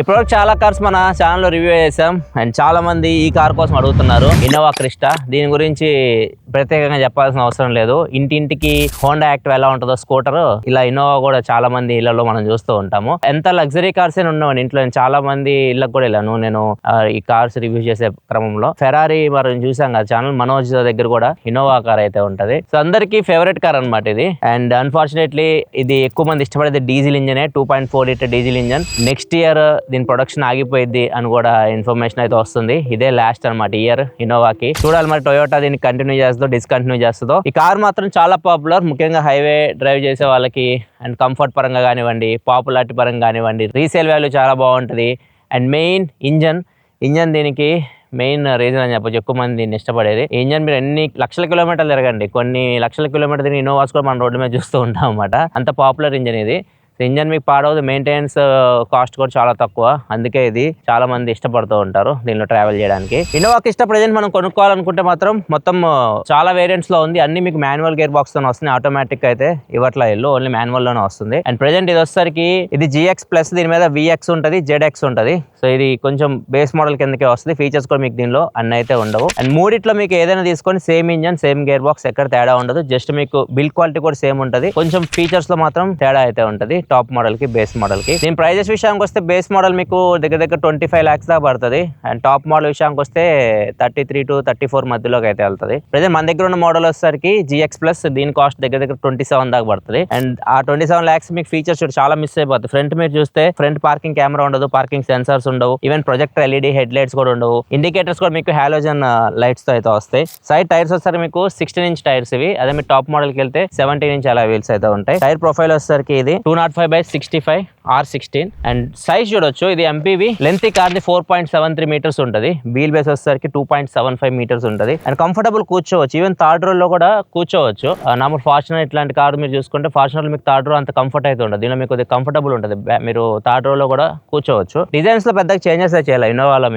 ఇప్పటివరకు చాలా కార్స్ మన ఛానల్లో రివ్యూ చేసాం అండ్ చాలా మంది ఈ కార్ కోసం అడుగుతున్నారు. ఇన్నోవా క్రిస్టా, దీని గురించి ప్రత్యేకంగా చెప్పాల్సిన అవసరం లేదు. ఇంటింటికి హోండా యాక్టివ్ ఎలా ఉంటుందో స్కూటర్, ఇలా ఇన్నోవా కూడా చాలా మంది ఇళ్లలో మనం చూస్తూ ఉంటాము. ఎంత లగ్జరీ కార్స్ అయినా ఉన్నామని ఇంట్లో చాలా మంది ఇళ్ళకి కూడా వెళ్ళాను నేను ఈ కార్స్ రివ్యూ చేసే క్రమంలో. ఫెరారీ మనం చూసాం కదా ఛానల్, మనోజ్ దగ్గర కూడా ఇన్నోవా కార్ అయితే ఉంటది. సో అందరికి ఫేవరెట్ కార్ అనమాట ఇది. అండ్ అన్ఫార్చునేట్లీ ఇది ఎక్కువ మంది ఇష్టపడేది డీజిల్ ఇంజనే, 2.4 litre diesel engine. Next year దీని ప్రొడక్షన్ ఆగిపోయింది అని కూడా ఇన్ఫర్మేషన్ అయితే వస్తుంది. ఇదే లాస్ట్ అనమాట ఇయర్ ఇన్నోవాకి. చూడాలి మరి టొయోటా దీన్ని కంటిన్యూ చేస్తుందో డిస్కంటిన్యూ చేస్తుందో. ఈ కార్ మాత్రం చాలా పాపులర్, ముఖ్యంగా హైవే డ్రైవ్ చేసే వాళ్ళకి. అండ్ కంఫర్ట్ పరంగా కానివ్వండి, పాపులారిటీ పరంగా కానివ్వండి, రీసేల్ వాల్యూ చాలా బాగుంటుంది. అండ్ మెయిన్ ఇంజన్ దీనికి మెయిన్ రీజన్ అని చెప్పచ్చు. ఎక్కువ మంది దీన్ని ఇష్టపడేది ఇంజన్. మీరు ఎన్ని లక్షల కిలోమీటర్లు తిరగండి, కొన్ని లక్షల కిలోమీటర్ దీని ఇన్నోవాస్ కూడా మనం రోడ్డు మీద చూస్తూ ఉంటాం అనమాట. అంత పాపులర్ ఇంజన్ ఇది. ఇంజన్ మీకు పాడవదు, మెయింటెనెన్స్ కాస్ట్ కూడా చాలా తక్కువ. అందుకే ఇది చాలా మంది ఇష్టపడుతూ ఉంటారు దీనిలో ట్రావెల్ చేయడానికి. ఇన్నోవా క్రిస్టా ప్రెజెంట్ మనం కొనుక్కోవాలనుకుంటే మాత్రం మొత్తం చాలా వేరియంట్స్ లో ఉంది. అన్ని మీకు మాన్యువల్ గేర్ బాక్స్ తో వస్తుంది, ఆటోమేటిక్ అయితే ఇవట్లా ఓన్లీ మాన్యువల్ లోనే వస్తుంది. అండ్ ప్రెజెంట్ ఇది వచ్చేసరికి ఇది GX ప్లస్, దీని మీద VX ఉంటుంది, ZX ఉంటుంది. సో ఇది కొంచెం బేస్ మోడల్ కిందకే వస్తుంది. ఫీచర్స్ కూడా మీకు దీనిలో అన్ని అయితే ఉండవు. అండ్ మూడిట్లో మీకు ఏదైనా తీసుకొని same engine same gear box, ఎక్కడ తేడా ఉండదు. జస్ట్ మీకు బిల్డ్ క్వాలిటీ కూడా సేమ్ ఉంటుంది, కొంచెం ఫీచర్స్ లో మాత్రం తేడా అయితే ఉంటుంది టాప్ మోడల్ కి బేస్ మోడల్ కి. దీని ప్రైజెస్ విషయానికి వస్తే బేస్ మోడల్ మీకు దగ్గర 25 lakhs దాకా పడుతుంది. అండ్ టాప్ మోడల్ విషయానికి వస్తే 33 to 34 మధ్యలోకి అయితే వెళ్తుంది. ప్రెజెంట్ మన దగ్గర ఉన్న మోడల్ వచ్చేసరికి GX ప్లస్, దీని కాస్ట్ దగ్గర 27 దాకా పడుతుంది. అండ్ ఆ 27 lakhs మీకు ఫీచర్స్ చాలా మిస్ అయిపోతుంది. ఫ్రంట్ మీరు చూస్తే ఫ్రంట్ పార్కింగ్ కెమెరా ఉండదు, పార్కింగ్ సెన్సార్స్ ఉండవు, even projector LED head lights కూడా ఉండవు. ఇండికేటర్స్ కూడా మీకు హాలోజన్ లైట్స్ తో అయితే వస్తాయి. సైడ్ టైర్స్ వచ్చేసరికి మీకు 16 inch టైర్స్ ఇవి. అదే మీరు టాప్ మోడల్ కి వెళ్తే 17 inch అలా వీల్స్ అయితే ఉంటాయి. టైర్ ప్రొఫైల్ వచ్చేసరికి ఇది 205/65 R16. అండ్ సైజ్ చూడొచ్చు, ఇది MPV. లెంత్ ఈ కార్ది 4.73 meters ఉంటుంది. వీల్ బేస్ వచ్చేసరికి 2.75 meters ఉంటుంది. అండ్ కంఫర్టబుల్ కూర్చోవచ్చు, ఈవెన్ థర్డ్ రో లో కూడా కూర్చోవచ్చు. నార్మల్ ఫార్చునర్ ఇట్లాంటి కార్ మీరు చూసుకుంటే ఫార్చునర్ మీకు థర్డ్ రో అంత కంఫర్ట్ అయితే ఉండదు, దీనిలో మీకు కంఫర్టబుల్ ఉంటుంది. మీరు థర్డ్ రో లో కూడా కూర్చోవచ్చు. డిజైన్స్ లో పెద్దగా చేంజెస్ అయితే చేయాలి ఇన్నోవాలో.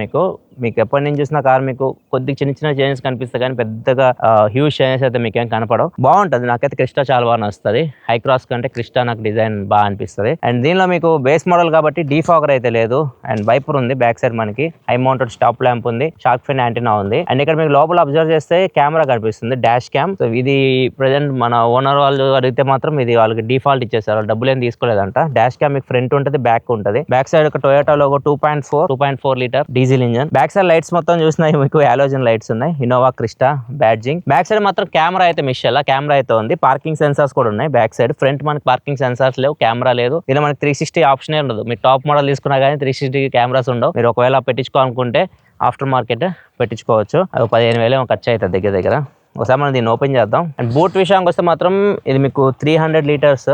మీకు ఎప్పటి నుంచి చూసిన కార్ మీకు కొద్దిగా చిన్న చేంజెస్ కనిపిస్తాయి, కానీ పెద్దగా హ్యూజ్ చేంజెస్ అయితే మీకు ఏం కనపడవు. బాగుంటుంది, నాకైతే క్రిస్టా చాలా బాగా నచ్చుతుంది. హై క్రాస్ కంటే క్రిస్టా నాకు డిజైన్ బాగా అనిపిస్తుంది. అండ్ దీనిలో మీకు బేస్ మోడల్ కాబట్టి డీఫాగర్ అయితే లేదు. అండ్ వైపర్ ఉంది బ్యాక్ సైడ్, మనకి హై మౌంటెడ్ స్టాప్ ల్యాంప్ ఉంది, షార్క్ ఫిన్ యాంటీనా ఉంది. అండ్ ఇక్కడ మీకు లోపల అబ్జర్వ్ చేస్తే కెమెరా కనిపిస్తుంది, డాష్ క్యామ్. సో ఇది ప్రెజెంట్ మన ఓనర్ వాళ్ళు అడిగితే మాత్రం ఇది వాళ్ళకి డిఫాల్ట్ ఇచ్చేసారు, వాళ్ళు డబ్బులు ఏం తీసుకోలేదంట. డాష్ క్యామ్ మీకు ఫ్రంట్ ఉంటుంది, బ్యాక్ ఉంటుంది. బ్యాక్ సైడ్ ఒక Toyota logo 2.4 litre diesel engine. Back side lights మొత్తం చూసినా మీకు హాలోజన్ లైట్స్ ఉన్నాయి. Innova Crysta badging. Back side మాత్రం కెమెరా అయితే మిస్ అయ్యాల, కెమెరా అయితే ఉంది. పార్కింగ్ సెన్సార్స్ కూడా ఉన్నాయి బ్యాక్ సైడ్. ఫ్రంట్ మనకి పార్కింగ్ సెన్సార్స్ లేవు, కెమెరా లేదు. ఇలా మనకి 360 ఆప్షన్ ఉండదు. మీరు టాప్ మోడల్ తీసుకున్నా కానీ 360 కెమెరాస్ ఉండవు. మీరు ఒకవేళ పెట్టించుకోవాలనుకుంటే ఆఫ్టర్ మార్కెట్ పెట్టించుకోవచ్చు. అది 15,000 ఖర్చు అవుతుంది దగ్గర. ఒకసారి మనం దీన్ని ఓపెన్ చేద్దాం. అండ్ బూట్ విషయానికి వస్తే మాత్రం ఇది మీకు 300 liters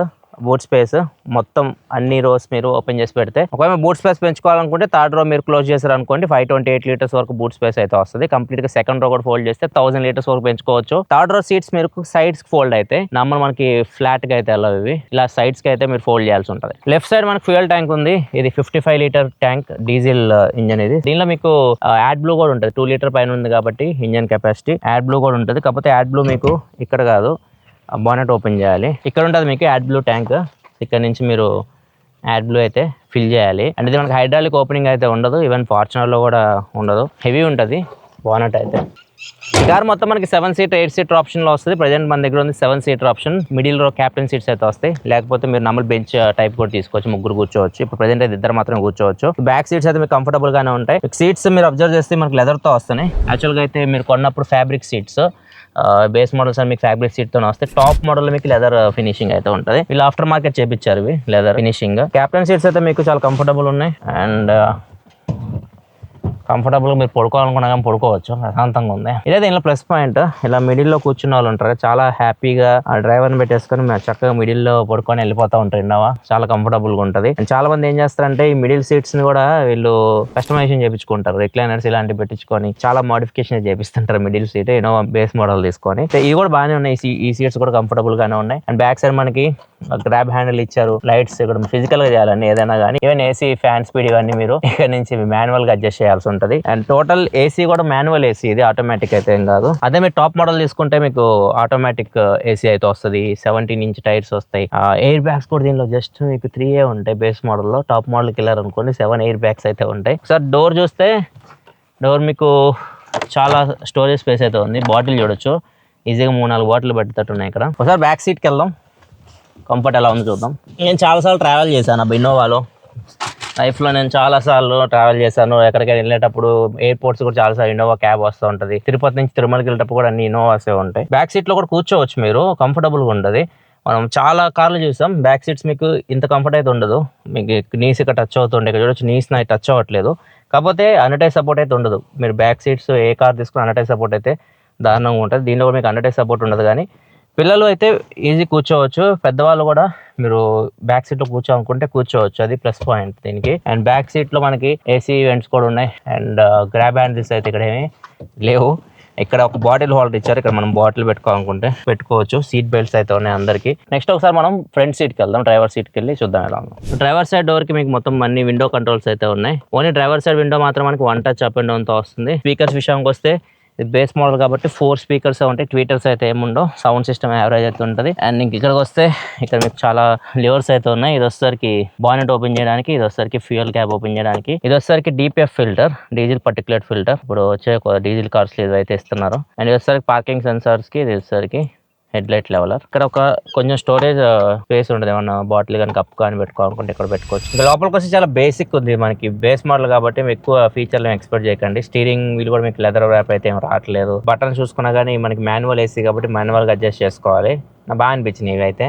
బూట్ స్పేస్. మొత్తం అన్ని రోస్ మీరు ఓపెన్ చేసి పెడితే, ఒకవేళ బూట్ స్పేస్ పెంచుకోవాలనుకుంటే థర్డ్ రో మీరు క్లోజ్ చేశారు అనుకోండి 528 liters వరకు బూట్ స్పేస్ అయితే వస్తుంది. కంప్లీట్ గా సెకండ్ రో కూడా ఫోల్డ్ చేస్తే 1000 liters వరకు పెంచుకోవచ్చు. థర్డ్ రో సీట్స్ మీరు సైడ్స్ ఫోల్డ్ అయితే, నార్మల్ మనకి ఫ్లాట్ గా అయితే వెళ్ళవు ఇవి, ఇలా సైడ్స్ కి అయితే మీరు ఫోల్డ్ చేయాల్సి ఉంటుంది. లెఫ్ట్ సైడ్ మనకి ఫ్యూయల్ ట్యాంక్ ఉంది. ఇది 55 liter ట్యాంక్ డీజిల్ ఇంజన్ ఇది. దీనిలో మీకు యాడ్ బ్లూ కూడా ఉంటుంది, 2 liter పైన ఉంది కాబట్టి ఇంజన్ కెపాసిటీ. యాడ్ బ్లూ కూడా ఉంటుంది, కాకపోతే యాడ్ బ్లూ మీకు ఇక్కడ కాదు, బానెట్ ఓపెన్ చేయాలి. ఇక్కడ ఉంటుంది మీకు యాడ్ బ్లూ ట్యాంక్. ఇక్కడ నుంచి మీరు యాడ్ బ్లూ అయితే ఫిల్ చేయాలి. అంటే ఇది మనకి హైడ్రాలిక్ ఓపెనింగ్ అయితే ఉండదు, ఈవెన్ ఫార్చునర్లో కూడా ఉండదు. హెవీ ఉంటుంది బానెట్ అయితే. ఈ కార్ మొత్తం మనకి 7 seater 8 seater ఆప్షన్లో వస్తుంది. ప్రజెంట్ మన దగ్గర ఉంది 7 seater ఆప్షన్. మిడిల్ రో క్యాప్టెన్ సీట్స్ అయితే వస్తాయి, లేకపోతే మీరు నార్మల్ బెంచ్ టైప్ కూడా తీసుకోవచ్చు, ముగ్గురు కూర్చోవచ్చు. ఇప్పుడు ప్రజెంట్ అయితే ఇద్దరు మాత్రం కూర్చోవచ్చు. బ్యాక్ సీట్స్ అయితే మీకు కంఫర్టబుల్ గానే ఉంటాయి. సీట్స్ మీరు అబ్జర్వ్ చేస్తే మనకి లెదర్ తో వస్తున్నాయి. యాక్చువల్గా అయితే మీరు కొన్నప్పుడు ఫ్యాబ్రిక్ సీట్స్, బేస్ మోడల్స్ అని మీకు ఫ్యాబ్రిక్ సీట్ తో వస్తాయి. టాప్ మోడల్ మీకు లెదర్ ఫినిషింగ్ అయితే ఉంటుంది. వీళ్ళు ఆఫ్టర్ మార్కెట్ చేపించారు ఇవి లెదర్ ఫినిషింగ్. క్యాప్టెన్ సీట్స్ అయితే మీకు చాలా కంఫర్టబుల్ ఉన్నాయి. అండ్ కంఫర్టబుల్గా మీరు పడుకోవాలనుకున్నా కానీ పడుకోవచ్చు, ప్రశాంతంగా ఉంది. ఇదే దీనిలో ప్లస్ పాయింట్. ఇలా మిడిల్లో కూర్చున్న వాళ్ళు ఉంటారు, చాలా హ్యాపీగా ఆ డ్రైవర్ని పెట్టేసుకొని చక్కగా మిడిల్లో పడుకొని వెళ్ళిపోతూ ఉంటారు. ఇన్నోవా చాలా కంఫర్టబుల్గా ఉంటుంది. అండ్ చాలా మంది ఏం చేస్తారంటే ఈ మిడిల్ సీట్స్ ని కూడా వీళ్ళు కస్టమైజేషన్ చేయించుకుంటారు, రిక్లైనర్స్ ఇలాంటివి పెట్టించుకొని చాలా మోడిఫికేషన్ చేపిస్తుంటారు middle seat Innova base model తీసుకొని. ఇవి కూడా బాగానే ఉన్నాయి, ఈ సీట్స్ కూడా కంఫర్టబుల్ గానే ఉన్నాయి. అండ్ బ్యాక్ సైడ్ మనకి గ్రాబ్ హ్యాండిల్ ఇచ్చారు, లైట్స్ ఇక్కడ ఫిజికల్ గా చేయాలని ఏదైనా కానీ. ఈవెన్ AC ఫ్యాన్ స్పీడ్ ఇవన్నీ మీరు ఇక్కడ నుంచి మాన్యువల్ గా అడ్జస్ట్ చేయాల్సి ఉంటుంది. ఉంటుంది. అండ్ టోటల్ ఏసీ కూడా మాన్యువల్ ఏసీ, ఇది ఆటోమేటిక్ అయితే ఏం కాదు. అదే మీరు టాప్ మోడల్ తీసుకుంటే మీకు ఆటోమేటిక్ ఏసీ అయితే వస్తుంది. 17 ఇంచ్ టైర్స్ వస్తాయి. ఎయిర్ బ్యాగ్స్ కూడా దీనిలో జస్ట్ మీకు 3 ఉంటాయి. బేస్ మోడల్లో టాప్ మోడల్కి వెళ్ళారు అనుకోండి 7 ఎయిర్ బ్యాగ్స్ అయితే ఉంటాయి. సార్ డోర్ చూస్తే డోర్ మీకు చాలా స్టోరేజ్ స్పేస్ అయితే ఉంది. బాటిల్ చూడొచ్చు, ఈజీగా 3-4 బాటిల్ పెట్టేటట్టు ఉన్నాయి ఇక్కడ. ఒకసారి బ్యాక్ సీట్కి వెళ్దాం, కంఫర్ట్ ఎలా ఉందో చూద్దాం. నేను చాలాసార్లు ట్రావెల్ చేశాను అబ్బా ఇన్నోవాలో. లైఫ్లో నేను చాలాసార్లు ట్రావెల్ చేశాను. ఎక్కడికైనా వెళ్ళేటప్పుడు ఎయిర్పోర్ట్స్ కూడా చాలాసార్లు ఇన్నోవా క్యాబ్ వస్తూ ఉంటుంది. తిరుపతి నుంచి తిరుమలకి వెళ్ళేటప్పుడు కూడా అన్ని ఇన్నోవాసే ఉంటాయి. బ్యాక్ సీట్లో కూడా కూర్చోవచ్చు మీరు, కంఫర్టబుల్గా ఉంటుంది. మనం చాలా కార్లు చూసాం బ్యాక్ సీట్స్ మీకు ఇంత కంఫర్ట్ అయితే ఉండదు. మీకు నీస్ ఇక్కడ టచ్ అవుతుండే, ఇక్కడ చూడొచ్చు నీస్ నాకు టచ్ అవ్వట్లేదు. కాకపోతే అండర్టైజ్ సపోర్ట్ అయితే ఉండదు. మీరు బ్యాక్ సీట్స్ ఏ కార్ తీసుకుని అండర్టైజ్ సపోర్ట్ అయితే దారుణంగా ఉంటుంది. దీనిలో కూడా మీకు అండర్టైజ్ సపోర్ట్ ఉండదు. కానీ పిల్లలు అయితే ఈజీ కూర్చోవచ్చు, పెద్దవాళ్ళు కూడా మీరు బ్యాక్ సీట్లో కూర్చోనుకుంటే కూర్చోవచ్చు, అది ప్లస్ పాయింట్ దీనికి. అండ్ బ్యాక్ సీట్లో మనకి ఏసీ వెంట్స్ కూడా ఉన్నాయి. అండ్ గ్రాబ్ హ్యాండిల్స్ అయితే ఇక్కడ ఏమీ లేవు. ఇక్కడ ఒక బాటిల్ హోల్డర్ ఇచ్చారు, ఇక్కడ మనం బాటిల్ పెట్టుకోవాలనుకుంటే పెట్టుకోవచ్చు. సీట్ బెల్ట్స్ అయితే ఉన్నాయి అందరికి. నెక్స్ట్ ఒకసారి మనం ఫ్రంట్ సీట్కి వెళ్దాం, డ్రైవర్ సీట్కి వెళ్ళి చూద్దాం ఎలా ఉందో. డ్రైవర్ సైడ్ డోర్కి మీకు మొత్తం అన్ని విండో కంట్రోల్స్ అయితే ఉన్నాయి. ఓన్లీ డ్రైవర్ సైడ్ విండో మాత్రం మనకి 1 టచ్ అప్ అండ్ డౌన్తో వస్తుంది. స్పీకర్స్ విషయానికి వస్తే ఇది బేస్ మోడల్ కాబట్టి 4 స్పీకర్స్ ఉంటాయి. ట్వీటర్స్ అయితే ఏముండవు. సౌండ్ సిస్టమ్ యావరేజ్ అయితే ఉంటుంది. అండ్ ఇంక ఇక్కడికి వస్తే ఇక్కడ మీకు చాలా లివర్స్ అయితే ఉన్నాయి. ఇది వచ్చేసరికి బానెట్ ఓపెన్ చేయడానికి, ఇది వచ్చేసరికి ఫ్యూయల్ క్యాప్ ఓపెన్ చేయడానికి, ఇది వచ్చేసరికి DPF filter, diesel particulate filter. ఇప్పుడు వచ్చే డీజిల్ కార్స్ ఇది అయితే ఇస్తున్నారు. అండ్ ఇది వచ్చేసరికి పార్కింగ్ సెన్సార్స్కి, ఇది వచ్చేసరికి హెడ్ లైట్ లెవెలర్. ఇక్కడ ఒక కొంచెం స్టోరేజ్ స్పేస్ ఉంటుంది. ఏమన్నా బాటిల్ కానీ కప్ కానీ పెట్టుకోవాలనుకుంటే ఇక్కడ పెట్టుకోవచ్చు. ఇంకా లోపలికి వచ్చి చాలా బేసిక్ ఉంది. మనకి బేస్ మోడల్ కాబట్టి మీకు ఎక్కువ ఫీచర్లు ఎక్స్పెక్ట్ చేయకండి. స్టీరింగ్ వీల్ కూడా మీకు లెదర్ ర్యాప్ అయితే ఏం రావట్లేదు. బటన్ చూసుకున్నా కానీ మనకి మాన్యువల్ ఏసీ కాబట్టి మాన్యువల్గా అడ్జస్ట్ చేసుకోవాలి. నాకు బాగా అనిపించినాయి ఇవి అయితే.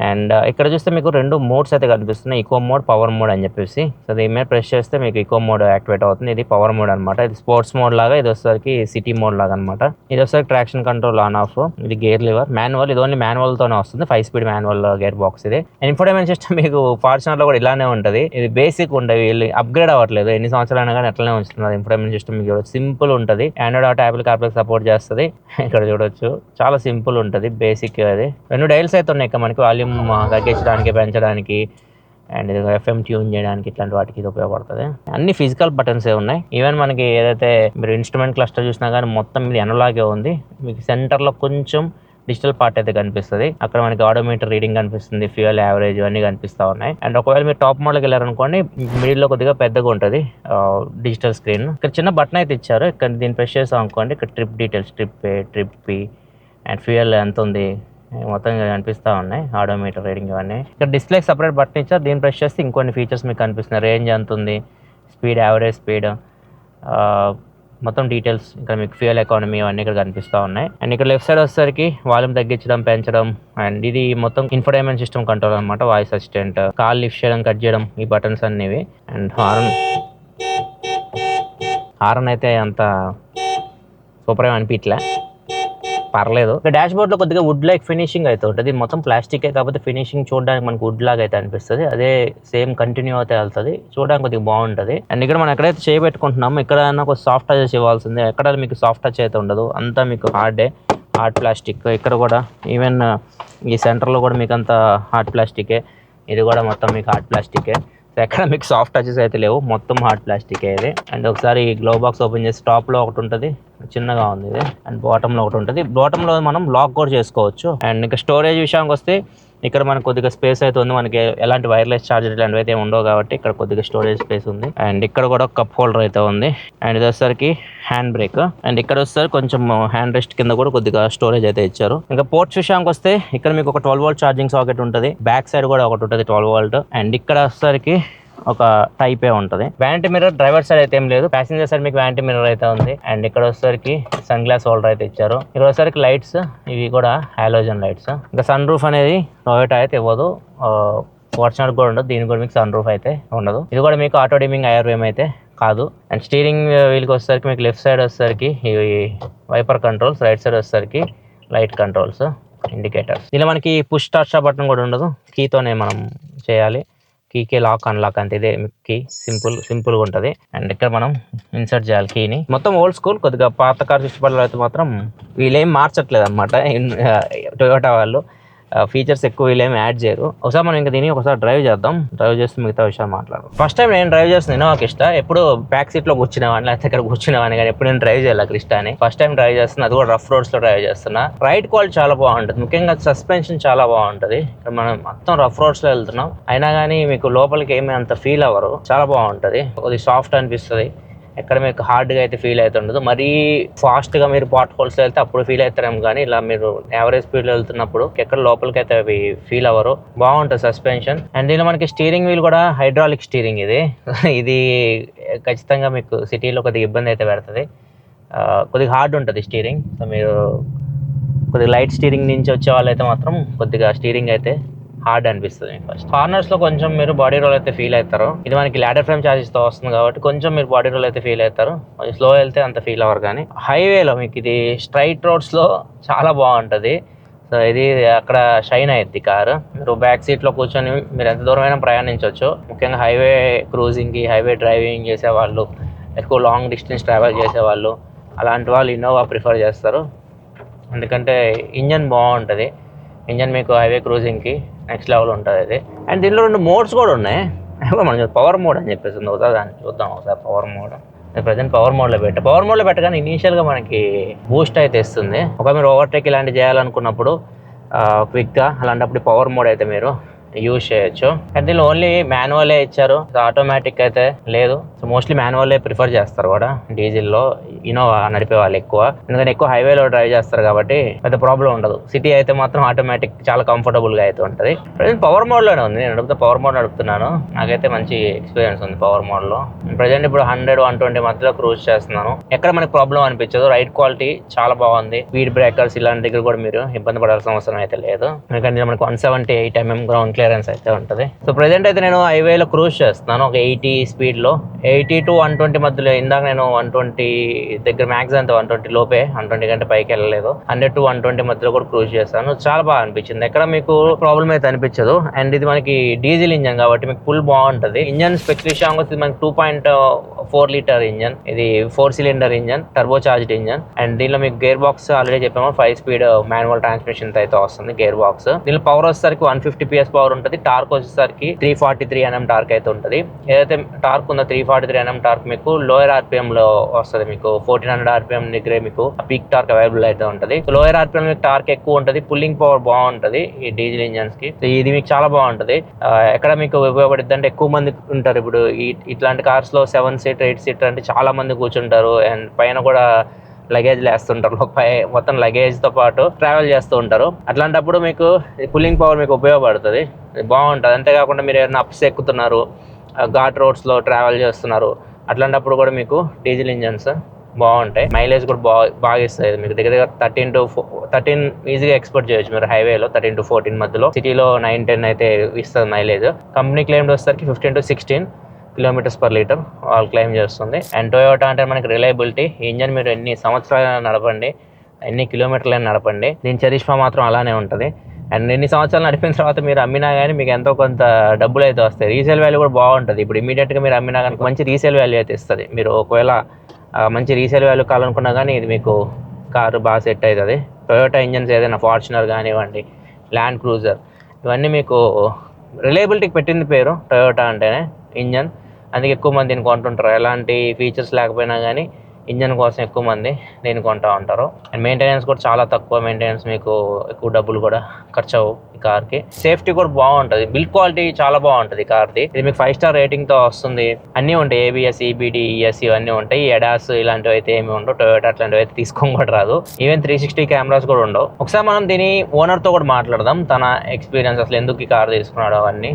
అండ్ ఇక్కడ చూస్తే మీకు 2 మోడ్స్ అయితే కనిపిస్తున్నాయి, ఈకో మోడ్, పవర్ మోడ్ అని చెప్పేసి. సో దీని మీద ప్రెస్ చేస్తే మీకు ఈకో మోడ్ యాక్టివేట్ అవుతుంది. ఇది పవర్ మోడ్ అనమాట. ఇది స్పోర్ట్స్ మోడ్ లాగా, ఇది వచ్చేసరికి సిటీ మోడ్ లాగా అనమాట. ఇది వచ్చేసరికి ట్రాక్షన్ కంట్రోల్ ఆన్ ఆఫ్, ఇది గేర్ లివర్, మాన్యువల్. ఇది ఓన్లీ మాన్యువల్ తోనే వస్తుంది, 5 స్పీడ్ మాన్యువల్ గేర్ బాక్స్. ఇది ఇన్ఫోటైన్మెంట్ సిస్టమ్ మీకు ఫార్చునర్ లో కూడా ఇలానే ఉంటుంది. ఇది బేసిక్ ఉండేవి, వీళ్ళు అప్గ్రేడ్ అవ్వట్లేదు. ఎన్ని సంవత్సరాలు కానీ అట్లనే ఉంచుతున్నారు. ఇన్ఫోటైన్మెంట్ సిస్టమ్ మీకు సింపుల్ ఉంటుంది. Android auto, Apple CarPlay support చేస్తుంది. ఇక్కడ చూడొచ్చు చాలా సింపుల్ ఉంటుంది, బేసిక్. అది 2 డైల్స్ అయితే ఉన్నాయి మనకి, వాల్యూమ్ తగ్గించడానికి, పెంచడానికి, అండ్ ఇది FM ట్యూన్ చేయడానికి, ఇట్లాంటి వాటికి ఇది ఉపయోగపడుతుంది. అన్ని ఫిజికల్ బటన్స్ ఉన్నాయి. ఈవెన్ మనకి ఏదైతే మీరు ఇన్స్ట్రుమెంట్ క్లస్టర్ చూసినా కానీ మొత్తం ఇది ఎనలాగే ఉంది. మీకు సెంటర్లో కొంచెం డిజిటల్ పార్ట్ అయితే కనిపిస్తుంది. అక్కడ మనకి ఆడోమీటర్ రీడింగ్ కనిపిస్తుంది, ఫ్యూయల్ యావరేజ్ అన్ని కనిపిస్తూ ఉన్నాయి. అండ్ ఒకవేళ మీరు టాప్ మోడల్కి వెళ్ళారనుకోండి, మిడిల్లో కొద్దిగా పెద్దగా ఉంటుంది డిజిటల్ స్క్రీన్. ఇక్కడ చిన్న బటన్ అయితే ఇచ్చారు, ఇక్కడ దీన్ని ప్రెస్ చేస్తాం అనుకోండి, ఇక్కడ trip details, trip A, trip B, and fuel ఎంత ఉంది మొత్తం కనిపిస్తూ ఉన్నాయి, ఆడోమీటర్ రీడింగ్ ఇవన్నీ. ఇక్కడ డిస్ప్లే సపరేట్ బటన్ ఇచ్చారు, దీన్ని ప్రెస్ చేస్తే ఇంకొన్ని ఫీచర్స్ మీకు కనిపిస్తున్నాయి. రేంజ్ ఎంత ఉంది, స్పీడ్, యావరేజ్ స్పీడ్, మొత్తం డీటెయిల్స్. ఇక్కడ మీకు ఫ్యూయల్ ఎకానమీ అవన్నీ ఇక్కడ కనిపిస్తూ ఉన్నాయి. అండ్ ఇక్కడ లెఫ్ట్ సైడ్ వచ్చేసరికి వాల్యూమ్ తగ్గించడం, పెంచడం, అండ్ ఇది మొత్తం ఇన్ఫోటైన్మెంట్ సిస్టమ్ కంట్రోల్ అనమాట. వాయిస్ అసిస్టెంట్, కాల్ లిఫ్ట్ చేయడం, కట్ చేయడం, ఈ బటన్స్ అన్నివి. అండ్ హారన్ అయితే అంత సూపర్ ఏమి అనిపించలే, పర్లేదు. ఇక డాష్ బోర్డ్ లో కొద్దిగా వుడ్ లైక్ ఫినిషింగ్ అయితే ఉంటుంది. మొత్తం ప్లాస్టిక్ కాకపోతే ఫినిషింగ్ చూడడానికి మనకు వుడ్ లాగా అయితే అనిపిస్తుంది. అదే సేమ్ కంటిన్యూ అయితే వెళ్తుంది, చూడడానికి కొద్దిగా బాగుంటుంది. అండ్ ఇక్కడ మనం ఎక్కడైతే చేయబెట్టుకుంటున్నామో ఇక్కడ ఒక సాఫ్ట్ టచ్ ఇవ్వాల్సిందే. ఎక్కడ మీకు సాఫ్ట్ టచ్ అయితే ఉండదు, అంతా మీకు హార్డ్ ప్లాస్టిక్. ఇక్కడ కూడా ఈవెన్ ఈ సెంటర్లో కూడా మీకు అంతా హార్డ్ ప్లాస్టికే. ఇది కూడా మొత్తం మీకు హార్డ్ ప్లాస్టికే. ఎక్కడ మీకు సాఫ్ట్ టచెస్ అయితే లేవు, మొత్తం హార్డ్ ప్లాస్టిక్ ఇది. అండ్ ఒకసారి గ్లో బాక్స్ ఓపెన్ చేసి టాప్లో ఒకటి ఉంటుంది, చిన్నగా ఉంది ఇది. అండ్ బాటంలో ఒకటి ఉంటుంది. బాటంలో మనం లాక్ కూడా చేసుకోవచ్చు. అండ్ ఇంకా స్టోరేజ్ విషయానికి వస్తే ఇక్కడ మనకు కొద్దిగా స్పేస్ అయితే ఉంది. మనకి ఎలాంటి వైర్లెస్ చార్జర్ ఇలాంటివి అయితే ఉండవు కాబట్టి ఇక్కడ కొద్దిగా స్టోరేజ్ స్పేస్ ఉంది. అండ్ ఇక్కడ కూడా కప్ హోల్డర్ అయితే ఉంది. అండ్ ఇది వచ్చేసరికి హ్యాండ్ బ్రేక్. అండ్ ఇక్కడ వచ్చేసరికి కొంచెం హ్యాండ్ రెస్ట్ కింద కూడా కొద్దిగా స్టోరేజ్ అయితే ఇచ్చారు. ఇంకా పోర్ట్స్ విషయానికి వస్తే ఇక్కడ మీకు ఒక 12 వోల్ట్ ఛార్జింగ్ సాకెట్ ఉంటుంది. బ్యాక్ సైడ్ కూడా ఒకటి ఉంటుంది 12 వోల్ట్. అండ్ ఇక్కడ వచ్చేసరికి ఒక టైప్ ఏ ఉంటుంది. వ్యానిటీ మిర్రర్ డ్రైవర్ సైడ్ అయితే ఏం లేదు, ప్యాసింజర్ సైడ్ మీకు వ్యానిటీ మిర్రర్ అయితే ఉంది. అండ్ ఇక్కడ వచ్చేసరికి సన్ గ్లాస్ హోల్డర్ అయితే ఇచ్చారు. ఇక్కడ వచ్చేసరికి లైట్స్, ఇవి కూడా హాలోజన్ లైట్స్. ఇంకా సన్ రూఫ్ అనేది టొయోటా అయితే ఇవ్వదు, ఫార్చునర్ కూడా ఉండదు. దీనికి కూడా మీకు సన్ రూఫ్ అయితే ఉండదు. ఇది కూడా మీకు ఆటో డిమింగ్ ఐఆర్వేమ్ అయితే కాదు. అండ్ స్టీరింగ్ వీల్కి వచ్చేసరికి మీకు లెఫ్ట్ సైడ్ వచ్చేసరికి ఇవి వైపర్ కంట్రోల్స్, రైట్ సైడ్ వచ్చేసరికి లైట్ కంట్రోల్స్, ఇండికేటర్స్. ఇలా మనకి పుష్ స్టార్ట్ బటన్ కూడా ఉండదు, కీతోనే మనం చేయాలి. కీకే లాక్ అన్లాక్ అంతే, ఇదే కీ. సింపుల్గా ఉంటుంది. అండ్ ఇక్కడ మనం ఇన్సర్ట్ చేయాలి కీని. మొత్తం ఓల్డ్ స్కూల్. కొద్దిగా పాత కార్స్ ఇష్టపడాలి అయితే మాత్రం వీళ్ళేం మార్చట్లేదు అనమాట టొయోటా వాళ్ళు. ఫీచర్స్ ఎక్కువ వీళ్ళేమి యాడ్ చేయరు. ఒకసారి మనం ఇంకా దీన్ని ఒకసారి డ్రైవ్ చేద్దాం. డ్రైవ్ చేస్తే మిగతా విషయాలు మాట్లాడదాం. ఫస్ట్ టైం నేను డ్రైవ్ చేస్తున్నా ఇన్నోవా క్రిస్టా. ఎప్పుడు బ్యాక్ సీట్లో కూర్చునేవాడిని, లేకపోతే ఇక్కడ కూర్చునేవాడిని, కానీ ఎప్పుడు నేను డ్రైవ్ చేయాలి క్రిస్టాని. ఫస్ట్ టైం డ్రైవ్ చేస్తున్నా, అది కూడా రఫ్ రోడ్స్లో డ్రైవ్ చేస్తున్నా. రైడ్ క్వాలిటీ చాలా బాగుంటుంది, ముఖ్యంగా సస్పెన్షన్ చాలా బాగుంటుంది. మనం మొత్తం రఫ్ రోడ్స్లో వెళ్తున్నాం, అయినా కానీ మీకు లోపలికి ఏమీ అంత ఫీల్ అవ్వరు, చాలా బాగుంటుంది. కొద్దిగా సాఫ్ట్ అనిపిస్తుంది, ఎక్కడ మీకు హార్డ్గా అయితే ఫీల్ అవుతుండదు. మరీ ఫాస్ట్గా మీరు పాట్ హోల్స్లో వెళ్తే అప్పుడు ఫీల్ అవుతారేమో, కానీ ఇలా మీరు యావరేజ్ స్పీడ్లో వెళ్తున్నప్పుడు ఎక్కడ లోపలికి అయితే అవి ఫీల్ అవ్వరు. బాగుంటుంది సస్పెన్షన్. అండ్ దీనిలో మనకి స్టీరింగ్ వీల్ కూడా హైడ్రాలిక్ స్టీరింగ్. ఇది ఖచ్చితంగా మీకు సిటీలో కొద్దిగా ఇబ్బంది అయితే పెడుతుంది, కొద్దిగా హార్డ్ ఉంటుంది స్టీరింగ్. సో మీరు కొద్దిగా లైట్ స్టీరింగ్ నుంచి వచ్చే వాళ్ళైతే మాత్రం కొద్దిగా స్టీరింగ్ అయితే హార్డ్ అనిపిస్తుంది. ఫస్ట్ కార్నర్స్లో కొంచెం మీరు బాడీ రోల్ అయితే ఫీల్ అవుతారు. ఇది మనకి లాడర్ ఫ్రేమ్ చార్జెస్తో వస్తుంది కాబట్టి కొంచెం మీరు బాడీ రోల్ అయితే ఫీల్ అవుతారు. కొంచెం స్లో వెళ్తే అంత ఫీల్ అవ్వరు. కానీ హైవేలో మీకు ఇది స్ట్రైట్ రోడ్స్లో చాలా బాగుంటుంది. సో ఇది అక్కడ షైన్ అయ్యిద్ది కారు. మీరు బ్యాక్ సీట్లో కూర్చొని మీరు ఎంత దూరమైనా ప్రయాణించవచ్చు. ముఖ్యంగా హైవే క్రూజింగ్కి, హైవే డ్రైవింగ్ చేసేవాళ్ళు, ఎక్కువ లాంగ్ డిస్టెన్స్ ట్రావెల్ చేసేవాళ్ళు, అలాంటి వాళ్ళు ఇన్నోవా ప్రిఫర్ చేస్తారు. ఎందుకంటే ఇంజన్ బాగుంటుంది. ఇంజన్ మీకు హైవే క్రూజింగ్కి నెక్స్ట్ లెవెల్ ఉంటుంది అది. అండ్ దీనిలో 2 మోడ్స్ కూడా ఉన్నాయి. మనం పవర్ మోడ్ అని చెప్పేసి ఉంది, ఒకసారి దాన్ని చూద్దాం. ఒకసారి పవర్ మోడ్, నేను ప్రజెంట్ పవర్ మోడ్లో పవర్ మోడ్లో పెట్టగానే ఇనీషియల్గా మనకి బూస్ట్ అయితే ఇస్తుంది. ఒక మీరు ఓవర్టేక్ ఇలాంటివి చేయాలనుకున్నప్పుడు క్విక్గా, అలాంటప్పుడు పవర్ మోడ్ అయితే మీరు యూజ్ చేయొచ్చు. అండ్ దీనిలో ఓన్లీ మాన్యువలే ఇచ్చారు, ఆటోమేటిక్ అయితే లేదు. సో మోస్ట్లీ మాన్యువలే ప్రిఫర్ చేస్తారు కూడా డీజిల్లో ఇన్నోవా నడిపే వాళ్ళు ఎక్కువ, ఎందుకంటే ఎక్కువ హైవేలో డ్రైవ్ చేస్తారు కాబట్టి పెద్ద ప్రాబ్లం ఉండదు. సిటీ అయితే మాత్రం ఆటోమేటిక్ చాలా కంఫర్టబుల్గా అయితే ఉంటుంది. ప్రజెంట్ పవర్ మోడ్లోనే ఉంది, నేను పవర్ మోడ్ నడుపుతున్నాను. నాకైతే మంచి ఎక్స్పీరియన్స్ ఉంది పవర్ మోడ్లో. ప్రజెంట్ ఇప్పుడు 100-120 మధ్యలో క్రూజ్ చేస్తున్నాను. ఎక్కడ మనకి ప్రాబ్లం అనిపించదు. రైడ్ క్వాలిటీ చాలా బాగుంది. స్పీడ్ బ్రేకర్స్ ఇలాంటి దగ్గర కూడా మీరు ఇబ్బంది పడాల్సిన అవసరం అయితే లేదు, ఎందుకంటే మనకి 178 mm గ్రౌండ్ క్లియరెన్స్ అయితే ఉంటుంది. సో ప్రెజెంట్ అయితే నేను హైవేలో క్రూజ్ చేస్తున్నాను ఒక 80 స్పీడ్లో. 80 to 120 మధ్యలో. ఇందాక నేను 120 దగ్గర మ్యాక్స్ అంతా 120 లోపే, 120 కంటే పైకి వెళ్ళలేదు. 100 to 120 మధ్యలో కూడా క్రూజ్ చేస్తాను. చాలా బాగా అనిపించింది, ఎక్కడ మీకు ప్రాబ్లం అయితే అనిపించదు. అండ్ ఇది మనకి డీజిల్ ఇంజన్ కాబట్టి మీకు ఫుల్ బాగుంటుంది. ఇంజన్ స్పెక్ విషయం వచ్చి మనకి 2.4 లీటర్ ఇంజన్. ఇది 4 cylinder engine, turbo charged engine. And దీనిలో మీకు గేర్ బాక్స్ ఆల్రెడీ చెప్పాము, 5 స్పీడ్ మాన్యువల్ ట్రాన్స్మిషన్ అయితే వస్తుంది గేర్ బాక్స్. దీనిలో పవర్ వచ్చేసరికి 150 PS పవర్ ఉంటుంది. టార్క్ వచ్చేసరికి 343 Nm టార్క్ అయితే ఉంటుంది. ఏదైతే టార్క్ ఉందో 343 Nm టార్క్ మీకు లోయర్ RPM లో వస్తుంది. మీకు 1400 RPM దగ్గరే మీకు పీక్ టార్క్ అవైలబుల్ అయితే ఉంటుంది. లోయర్ RPM మీకు టార్క్ ఎక్కువ ఉంటుంది, పుల్లింగ్ పవర్ బాగుంటుంది ఈ డీజిల్ ఇంజన్స్ కి. ఇది మీకు చాలా బాగుంటుంది. ఎక్కడ మీకు ఉపయోగపడుతుంది అంటే ఎక్కువ మంది ఉంటారు. ఇప్పుడు ఇట్లాంటి కార్స్ లో 7 సీటర్ 8 సీటర్ అంటే చాలా మంది కూర్చుంటారు. అండ్ పైన కూడా లగేజ్ వేస్తుంటారు, మొత్తం లగేజ్తో పాటు ట్రావెల్ చేస్తూ ఉంటారు. అట్లాంటప్పుడు మీకు కూలింగ్ పవర్ మీకు ఉపయోగపడుతుంది, బాగుంటుంది. అంతేకాకుండా మీరు ఏదైనా అప్స్ ఎక్కుతున్నారు, ఘాట్ రోడ్స్లో ట్రావెల్ చేస్తున్నారు, అట్లాంటప్పుడు కూడా మీకు డీజిల్ ఇంజన్స్ బాగుంటాయి. మైలేజ్ కూడా బాగా ఇస్తుంది. మీకు దగ్గర 13 ఈజీగా ఎక్స్పోర్ట్ చేయొచ్చు మీరు హైవేలో. 13 to 14 మధ్యలో. సిటీలో 9-10 అయితే ఇస్తుంది మైలేజ్. కంపెనీ క్లెయిమ్ వచ్చేసరికి 15 to 16 km/లీటర్ వాళ్ళు క్లెయిమ్ చేస్తుంది. అండ్ టొయోటా అంటే మనకి రిలయబిలిటీ. ఇంజన్ మీరు ఎన్ని సంవత్సరాలైనా నడపండి, ఎన్ని కిలోమీటర్లైనా నడపండి, దీని చరిష్మా మాత్రం అలానే ఉంటుంది. అండ్ ఎన్ని సంవత్సరాలు నడిపిన తర్వాత మీరు అమ్మినా కానీ మీకు ఎంతో కొంత డబ్బులు అయితే వస్తాయి. రీసేల్ వాల్యూ కూడా బాగుంటుంది. ఇప్పుడు ఇమీడియట్గా మీరు అమ్మినా కానీ మంచి రీసేల్ వాల్యూ అయితే ఇస్తుంది. మీరు ఒకవేళ మంచి రీసేల్ వాల్యూ కావాలనుకున్నా కానీ ఇది మీకు కారు బాగా సెట్ అవుతుంది. టొయోటా ఇంజన్స్ ఏదైనా ఫార్చునర్ కానివ్వండి, ల్యాండ్ క్రూజర్, ఇవన్నీ మీకు రిలయబిలిటీకి పెట్టింది పేరు టొయోటా అంటేనే ఇంజన్. అందుకే ఎక్కువ మంది దీన్ని కొంటుంటారు. ఎలాంటి ఫీచర్స్ లేకపోయినా కానీ ఇంజన్ కోసం ఎక్కువ మంది దీన్ని కొంటూ ఉంటారు. అండ్ మెయింటెనెన్స్ కూడా చాలా తక్కువ మెయింటెనెన్స్, మీకు ఎక్కువ డబ్బులు కూడా ఖర్చు అవ్వవు ఈ కార్కి. సేఫ్టీ కూడా బాగుంటుంది, బిల్డ్ క్వాలిటీ చాలా బాగుంటుంది కార్ది. ఇది మీకు 5 స్టార్ రేటింగ్తో వస్తుంది. అన్నీ ఉంటాయి, ABS, EBD, ESC ఇవన్నీ ఉంటాయి. ఎడాస్ ఇలాంటివి అయితే ఏమి ఉండవు. టొయోటా అట్లాంటివి అయితే తీసుకోని కూడా రాదు. ఈవెన్ 360 కెమెరాస్ కూడా ఉండవు. ఒకసారి మనం దీని ఓనర్తో కూడా మాట్లాడదాం, తన ఎక్స్పీరియన్స్, అసలు ఎందుకు ఈ కార్ తీసుకున్నాడు అవన్నీ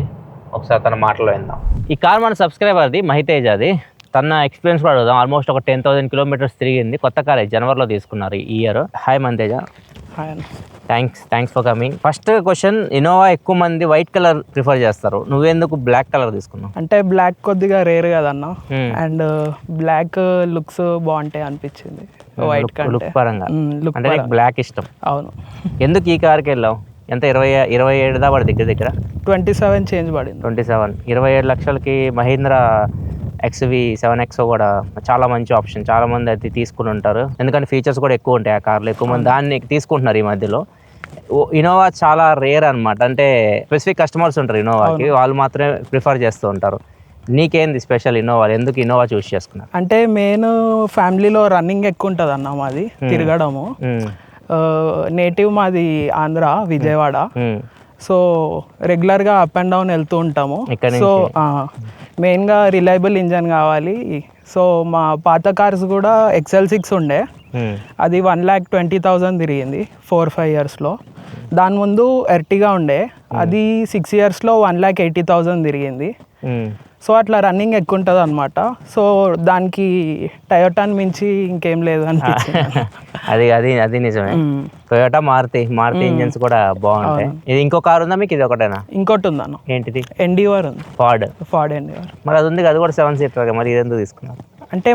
ఒకసారి తన మాటలో విందాం. ఈ కార్ మన సబ్స్క్రైబర్ది, మహితేజాది. తన ఎక్స్పీరియన్స్ కూడా అడుగుదాం. ఆల్మోస్ట్ ఒక 10,000 kilometers తిరిగింది. కొత్త కార్ జనవరిలో తీసుకున్నారు ఈ ఇయర్. హాయ్ మహితేజ. హాయ్ అన్న. Thanks for coming. First question, Innova ఎక్కువ మంది వైట్ కలర్ ప్రిఫర్ చేస్తారు, నువ్వెందుకు బ్లాక్ కలర్ తీసుకున్నావు? అంటే బ్లాక్ కొద్దిగా రేర్ కదన్న, అండ్ బ్లాక్ లుక్స్ బాగుంటాయి అనిపించింది వైట్ కంటే. లుక్ పరంగా అంటే బ్లాక్ ఇష్టం. అవును. ఎందుకు ఈ కార్కి వెళ్ళావు? ఎంత 27 దా పడి దగ్గర 27 చేంజ్ పడింది. 27 27 లక్షలకి మహీంద్రా XV7X కూడా చాలా మంచి ఆప్షన్. చాలా మంది అది తీసుకుని ఉంటారు, ఎందుకంటే ఫీచర్స్ కూడా ఎక్కువ ఉంటాయి ఆ కార్లో. ఎక్కువ మంది దాన్ని తీసుకుంటున్నారు ఈ మధ్యలో. ఇన్నోవా చాలా రేర్ అనమాట, అంటే స్పెసిఫిక్ కస్టమర్స్ ఉంటారు ఇన్నోవాకి, వాళ్ళు మాత్రమే ప్రిఫర్ చేస్తూ ఉంటారు. నీకేంది స్పెషల్ ఇన్నోవా, ఎందుకు ఇన్నోవా చూస్ చేసుకున్నారు? అంటే మెయిన్ ఫ్యామిలీలో రన్నింగ్ ఎక్కువ ఉంటుంది అన్న మాది, తిరగడము. నేటివ్ మాది ఆంధ్ర, విజయవాడ. సో రెగ్యులర్గా అప్ అండ్ డౌన్ వెళ్తూ ఉంటాము. సో మెయిన్గా రిలయబుల్ ఇంజన్ కావాలి. సో మా పాత కార్స్ కూడా XL6 ఉండే, అది 1,20,000 తిరిగింది 4-5 ఇయర్స్లో. దాని ముందు ఎర్టిగా ఉండే, అది 6 ఇయర్స్లో 1,80,000 తిరిగింది. సో అట్లా రన్నింగ్ ఎక్కువ ఉంటుంది అనమాట. సో దానికి టయోటాని మించి ఇంకేం లేదు అనిపించింది. అది అది అది నిజమే. టొయోటా, మారుతి ఇంజన్స్ కూడా బాగుంటాయి. ఇది ఇంకో కార్ ఉందా మీకు? ఇది ఒకటేనా? ఇంకోటి ఉందన్న. ఏంటిది? ఎండివర్ ఉంది. ఫార్డ్ ఎండివర్. మరి అది ఉంది, అది కూడా 7 సీటర్, మరి ఇది ఎందుకు తీసుకున్నారు? అంటే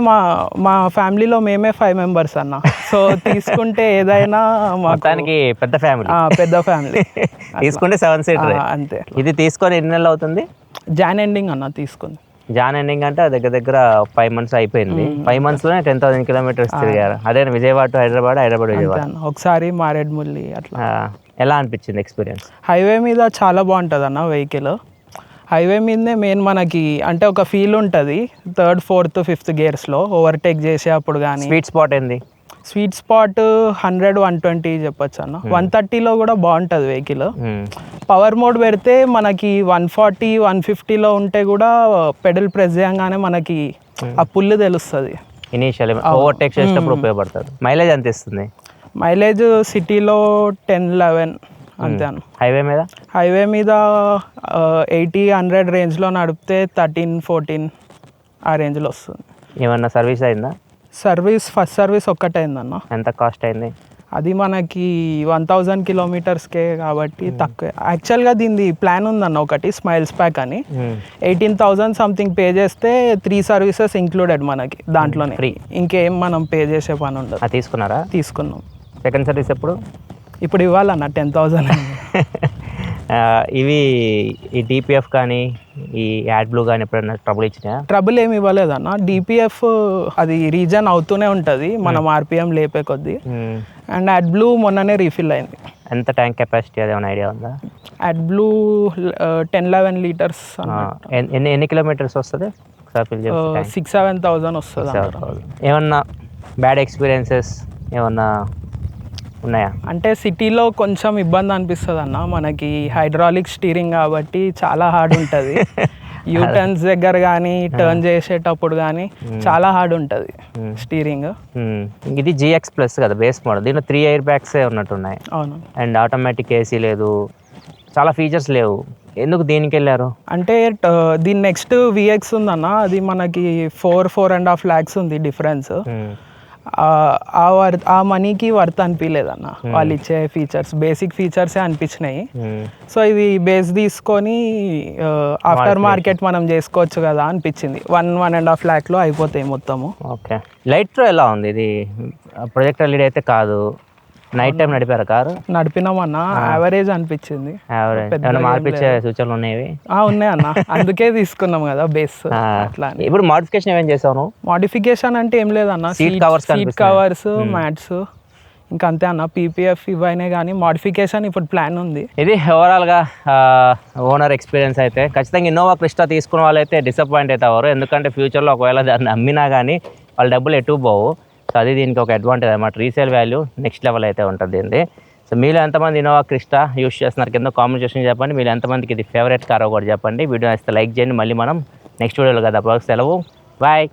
మా ఫ్యామిలీలో మేమే 5 మెంబర్స్ అన్న. సో తీసుకుంటే ఏదైనా మొత్తానికి పెద్ద ఫ్యామిలీ. పెద్ద ఫ్యామిలీ తీసుకుంటే 7 సీటర్ అంతే. ఇది తీసుకొని ఎన్ని నెలలు అవుతుంది? జాన్ ఎండింగ్ అన్న తీసుకుంది. జాన్ ఎండింగ్ అంటే దగ్గర దగ్గర 5 months అయిపోయింది. 5 monthsలోనే 10,000 kilometers తిరిగారు. అదే విజయవాడ టు హైదరాబాద్ విజయవాడ. ఒకసారి మారేడుమిల్లి అట్లా. ఎలా అనిపించింది ఎక్స్పీరియన్స్? హైవే మీద చాలా బాగుంటుంది అన్న వెహికల్. హైవే మీదనే మెయిన్ మనకి అంటే ఒక ఫీల్ ఉంటుంది 3rd, 4th, 5th గేర్స్లో ఓవర్టేక్ చేసేటప్పుడు కానీ. స్వీట్ స్పాట్ ఏంది? స్వీట్ స్పాట్ 100-120 చెప్పొచ్చు అన్న. 130లో కూడా బాగుంటుంది వెహికల్. పవర్ మోడ్ పెడితే మనకి 140-150లో ఉంటే కూడా పెడల్ ప్రెస్ చేయగానే మనకి ఆ పుల్లు తెలుస్తుంది. ఇనీషియల్ ఓవర్టేక్ చేసేటప్పుడు ఉపయోగపడుతుంది. మైలేజ్ ఎంత ఇస్తుంది? మైలేజ్ సిటీలో 10-11 అంతే అన్న. హైవే మీద 80-100 రేంజ్లో నడిపితే 13-14 ఆ రేంజ్లో వస్తుంది. ఏమన్నా సర్వీస్ అయిందా? ఫస్ట్ సర్వీస్ ఒక్కటైందన్న. ఎంత కాస్ట్ అయింది? అది మనకి 1,000 kilometersకే కాబట్టి తక్కువ. యాక్చువల్గా దీనిది ప్లాన్ ఉందన్న ఒకటి, స్మైల్స్ ప్యాక్ అని. 18,000 సంథింగ్ పే చేస్తే 3 సర్వీసెస్ ఇంక్లూడెడ్ మనకి దాంట్లోనే. ఇంకేం మనం పే చేసే పని ఉండదు. తీసుకున్నారా? తీసుకున్నాం. సెకండ్ సర్వీస్ ఎప్పుడు? ఇప్పుడు ఇవ్వాలన్న 10,000. ఇవి ఈ DPF కానీ ఈ యాడ్ బ్లూ కానీ ఎప్పుడైనా ట్రబుల్ ఇచ్చినా? ట్రబుల్ ఏమి ఇవ్వలేదన్న. DPF అది రీజన్ అవుతూనే ఉంటుంది మనం RPM లేపే కొద్దీ. అండ్ యాడ్ బ్లూ మొన్ననే రీఫిల్ అయింది. ఎంత ట్యాంక్ కెపాసిటీ, అది ఏమైనా ఐడియా ఉందా? Add blue 10-11 litres. ఎన్ని కిలోమీటర్స్ వస్తుంది? 6,000-7,000 వస్తుంది. ఏమన్నా బ్యాడ్ ఎక్స్పీరియన్సెస్ ఏమన్నా ఉన్నాయా? అంటే సిటీలో కొంచెం ఇబ్బంది అనిపిస్తుంది అన్న. మనకి హైడ్రాలిక్ స్టీరింగ్ కాబట్టి చాలా హార్డ్ ఉంటుంది. యూటర్న్స్ దగ్గర కానీ టర్న్ చేసేటప్పుడు కానీ చాలా హార్డ్ ఉంటుంది స్టీరింగ్. ఇది GX+ కదా బేస్ మోడల్. దీంట్లో 3 ఎయిర్ బ్యాగ్స్ ఉన్నట్టున్నాయి. అవును. అండ్ ఆటోమేటిక్ AC లేదు, చాలా ఫీచర్స్ లేవు. ఎందుకు దీనికి వెళ్ళారు? అంటే దీని నెక్స్ట్ VX ఉందన్న, అది మనకి 4.5 lakhs ఉంది డిఫరెన్స్. ఆ మనీకి వర్త్ అనిపించలేదన్న. వాళ్ళు ఇచ్చే ఫీచర్స్ బేసిక్ ఫీచర్సే అనిపించినాయి. సో ఇది బేస్ తీసుకొని ఆఫ్టర్ మార్కెట్ మనం చేసుకోవచ్చు కదా అనిపించింది. 1.5 lakhలో అయిపోతాయి మొత్తము. ఓకే. లైట్రో ఎలా ఉంది? ఇది ప్రొజెక్టర్ లీడ్ అయితే కాదు. నైట్ టైం నడిపారా కారు? నడిపినామన్న, యావరేజ్ అనిపించింది. మార్పించే సూచనలు ఉన్నాయి? ఉన్నాయి అన్న, అందుకే తీసుకున్నాం కదా బేస్. అట్లా ఇప్పుడు మోడిఫికేషన్ ఏమేం చేసావు? మోడిఫికేషన్ అంటే ఏం లేదన్న, సీట్ కవర్స్, మ్యాట్స్, ఇంకా అంతే అన్న. PPF ఇవైనా కానీ మోడిఫికేషన్ ఇప్పుడు ప్లాన్ ఉంది. ఇది ఓవరాల్గా ఓనర్ ఎక్స్పీరియన్స్ అయితే ఖచ్చితంగా ఇన్నోవా క్రిస్టా తీసుకున్న వాళ్ళైతే డిసప్పాయింట్ అవుతారు. ఎందుకంటే ఫ్యూచర్లో ఒకవేళ దాన్ని అమ్మినా కానీ వాళ్ళ డబ్బులు ఎటు పోవు. సో అది దీనికి ఒక అడ్వాంటేజ్ అనమాట. రీసేల్ వాల్యూ నెక్స్ట్ లెవెల్ అయితే ఉంటుంది దీనిది. సో మీరు ఎంతమంది ఇన్నోవా క్రిస్టా యూస్ చేస్తున్నారు కింద కామెంట్ సెక్షన్ చెప్పండి. మీరు ఎంతమందికి ఇది ఫేవరెట్ కారో కూడా చెప్పండి. వీడియో నచ్చితే లైక్ చేయండి. మళ్ళీ మనం నెక్స్ట్ వీడియోలో కదా. అప్పుడు సెలవు, బాయ్.